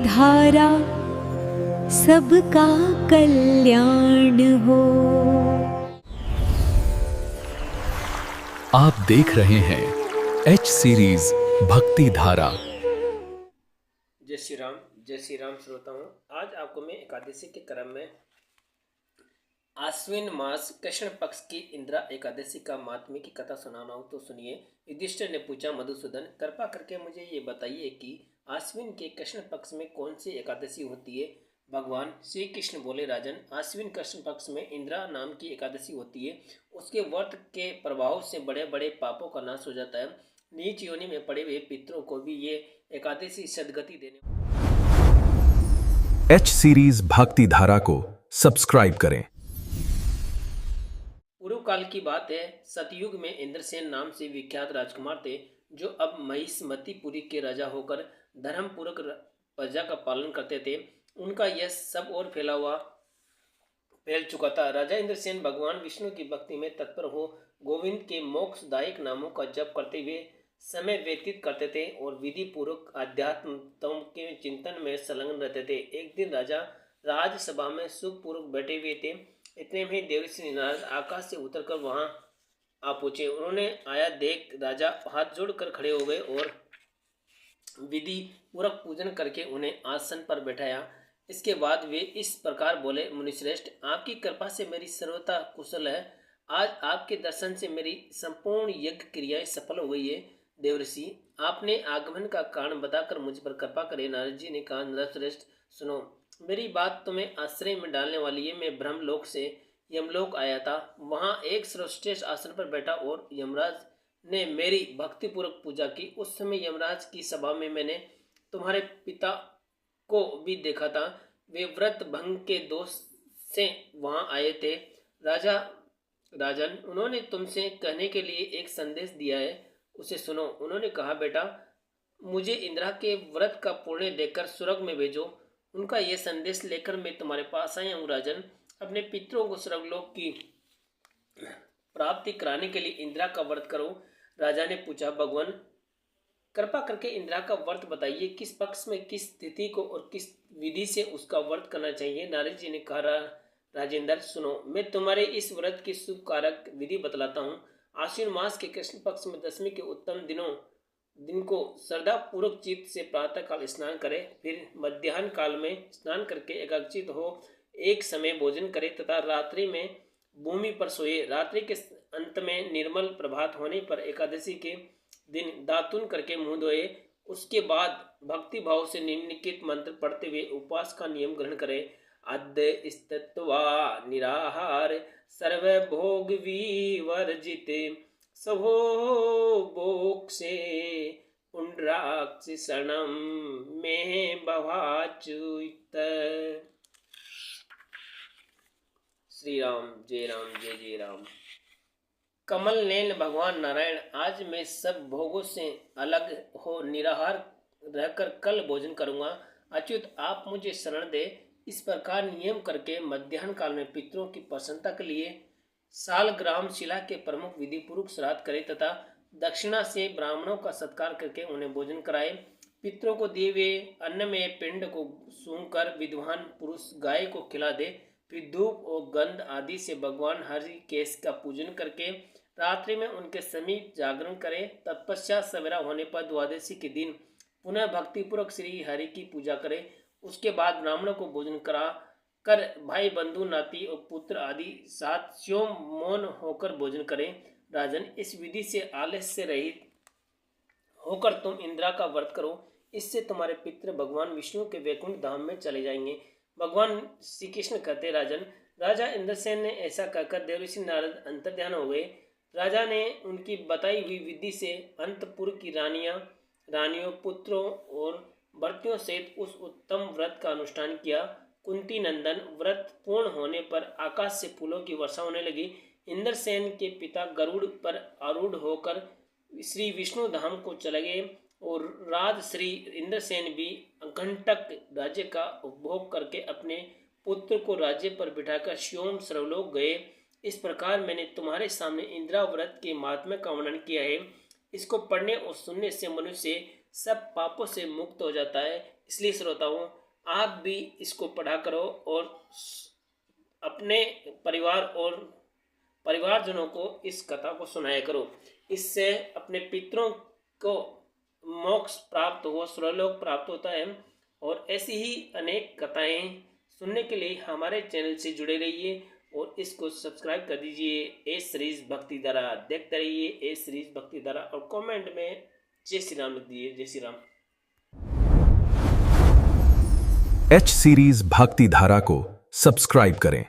धारा सबका कल्याण हो। आप देख रहे हैं एच सीरीज भक्ति धारा। जय श्री राम श्रोताओं। आज आपको मैं एकादशी के क्रम में आश्विन मास कृष्ण पक्ष की इंदिरा एकादशी का महात्म्य की कथा सुनाना हूँ, तो सुनिए। युधिष्ठिर ने पूछा, मधुसूदन, कृपा करके मुझे ये बताइए कि आश्विन के कृष्ण पक्ष में कौन सी एकादशी होती है। भगवान श्री कृष्ण बोले, राजन, आश्विन कृष्ण पक्ष में इंदिरा नाम की एकादशी होती है। उसके व्रत के प्रभाव से बड़े बड़े पापों का नाश हो जाता है। नीच योनि में पड़े हुए पितरों को भी ये एकादशी सदगति देने। एच सीरीज भक्ति धारा को सब्सक्राइब करें। पूर्व काल की बात है। सतयुग में इंद्रसेन नाम से विख्यात राजकुमार थे, जो अब महिष्मतीपुरी के राजा होकर धर्मपूर्वक प्रजा का पालन करते थे। उनका यश सब ओर फैल चुका था। राजा इंद्रसेन भगवान विष्णु की भक्ति में तत्पर हो गोविंद के मोक्षदायक नामों का जप करते हुए समय व्यतीत करते थे और विधि पूर्वक आध्यात्म के चिंतन में संलग्न रहते थे। एक दिन राजा राजसभा में सुखपूर्वक बैठे हुए थे। इतने में देवर्षि नारद आकाश से उतरकर वहां आ पहुंचे। उन्होंने आया देख राजा हाथ जोड़कर खड़े हो गए और विधि पूर्वक पूजन करके उन्हें आसन पर बैठाया। इसके बाद वे इस प्रकार बोले, मुनिश्रेष्ठ, आपकी कृपा से मेरी सर्वथा कुशल है। आज आपके दर्शन से मेरी संपूर्ण यज्ञ क्रियाएं सफल हो गई है। देवर्षि, आपने आगमन का कारण बताकर मुझ पर कृपा करे। नारद जी ने कहा, नरश्रेष्ठ, सुनो, मेरी बात तुम्हें आश्चर्य में डालने वाली है। मैं ब्रह्मलोक से यमलोक आया था। वहां एक सर्वश्रेष्ठ आसन पर बैठा और यमराज ने मेरी भक्तिपूर्वक पूजा की। उस समय यमराज की सभा में मैंने तुम्हारे पिता को भी देखा था। वे व्रत भंग के दोष से वहां आए थे। राजन, उन्होंने तुमसे कहने के लिए एक संदेश दिया है, उसे सुनो। उन्होंने कहा, बेटा, मुझे इंदिरा के व्रत का पुण्य देकर स्वर्ग में भेजो। उनका यह संदेश लेकर मैं तुम्हारे पास आया हूँ। राजन, अपने पितरों को स्वर्गलोक की प्राप्ति कराने के लिए इंदिरा का व्रत करो। राजा ने पूछा, भगवान, कृपा करके इंदिरा का व्रत बताइए। किस पक्ष में, किस तिथि को और किस विधि से उसका व्रत करना चाहिए। नारद जी ने कहा, राजेंद्र, सुनो, मैं तुम्हारे इस व्रत की शुभ कारक विधि बतलाता हूँ। आश्विन मास के कृष्ण पक्ष में दशमी के उत्तम दिन को श्रद्धा पूर्वक चित्त से प्रातः काल स्नान करें। फिर मध्याह्न काल में स्नान करके एकाग्रचित हो एक समय भोजन करे तथा रात्रि में भूमि पर सोए। रात्रि के अंत में निर्मल प्रभात होने पर एकादशी के दिन दातुन करके मुंह धोए। उसके बाद भक्ति भाव से निम्नलिखित मंत्र पढ़ते हुए उपवास का नियम ग्रहण करे। अद्य स्तत्वा निराहार सर्वभोग विवर्जिते सभो बोक्षे पुंड्राक्ष शरणम में भवाच्युत। श्री राम, जय राम, जय जय राम। कमल नयन भगवान नारायण, आज मैं सब भोगों से अलग हो निराहार रहकर कल भोजन करूंगा। अच्युत, आप मुझे शरण दे। इस प्रकार नियम करके मध्याह्न काल में पितरों की प्रसन्नता के लिए सालग्राम शिला के प्रमुख विधि पूर्वक श्राद्ध करे तथा दक्षिणा से ब्राह्मणों का सत्कार करके उन्हें भोजन कराए। पितरों को दिए हुए अन्न में पिंड को सूंघकर विद्वान पुरुष गाय को खिला दे। फिर धूप और गंध आदि से भगवान हरि केश का पूजन करके रात्रि में उनके समीप जागरण करें। तत्पश्चात सवेरा होने पर द्वादशी के दिन पुनः भक्तिपूर्वक श्री हरि की पूजा करें। उसके बाद ब्राह्मणों को भोजन करा कर भाई बंधु नाती और पुत्र आदि साथ स्यों मौन होकर भोजन करें। राजन, इस विधि से आलस्य रहित होकर तुम इंदिरा का व्रत करो। इससे तुम्हारे पितृ भगवान विष्णु के वैकुंठ धाम में चले जाएंगे। भगवान श्री कृष्ण कहते, राजन, राजा इंद्रसेन ने ऐसा कहकर देवर्षि नारद अंतर्ध्यान हो गए। राजा ने उनकी बताई हुई विधि से अंतपुर की रानियों, पुत्रों और भर्तियों सहित उस उत्तम व्रत का अनुष्ठान किया। कुंती नंदन, व्रत पूर्ण होने पर आकाश से फूलों की वर्षा होने लगी। इंद्रसेन के पिता गरुड़ पर आरूढ़ होकर श्री विष्णु धाम को चले गए और राज श्री इंद्रसेन भी अकंटक राज्य का उपभोग करके अपने पुत्र को राज्य पर बिठाकर स्वयं सर्वलोक गए। इस प्रकार मैंने तुम्हारे सामने इंदिरा व्रत के महात्म्य का वर्णन किया है। इसको पढ़ने और सुनने से मनुष्य सब पापों से मुक्त हो जाता है। इसलिए श्रोताओं, आप भी इसको पढ़ा करो और अपने परिवार और परिवारजनों को इस कथा को सुनाया करो। इससे अपने पितरों को मोक्ष प्राप्त हो, स्वर्गलोक प्राप्त होता है। और ऐसी ही अनेक कथाएं सुनने के लिए हमारे चैनल से जुड़े रहिए और इसको सब्सक्राइब कर दीजिए। ए सीरीज भक्ति धारा देखते रहिए, ए सीरीज भक्ति धारा, और कमेंट में जय श्री राम लिख दीजिए। जय श्री राम। एच सीरीज भक्ति धारा को सब्सक्राइब करें।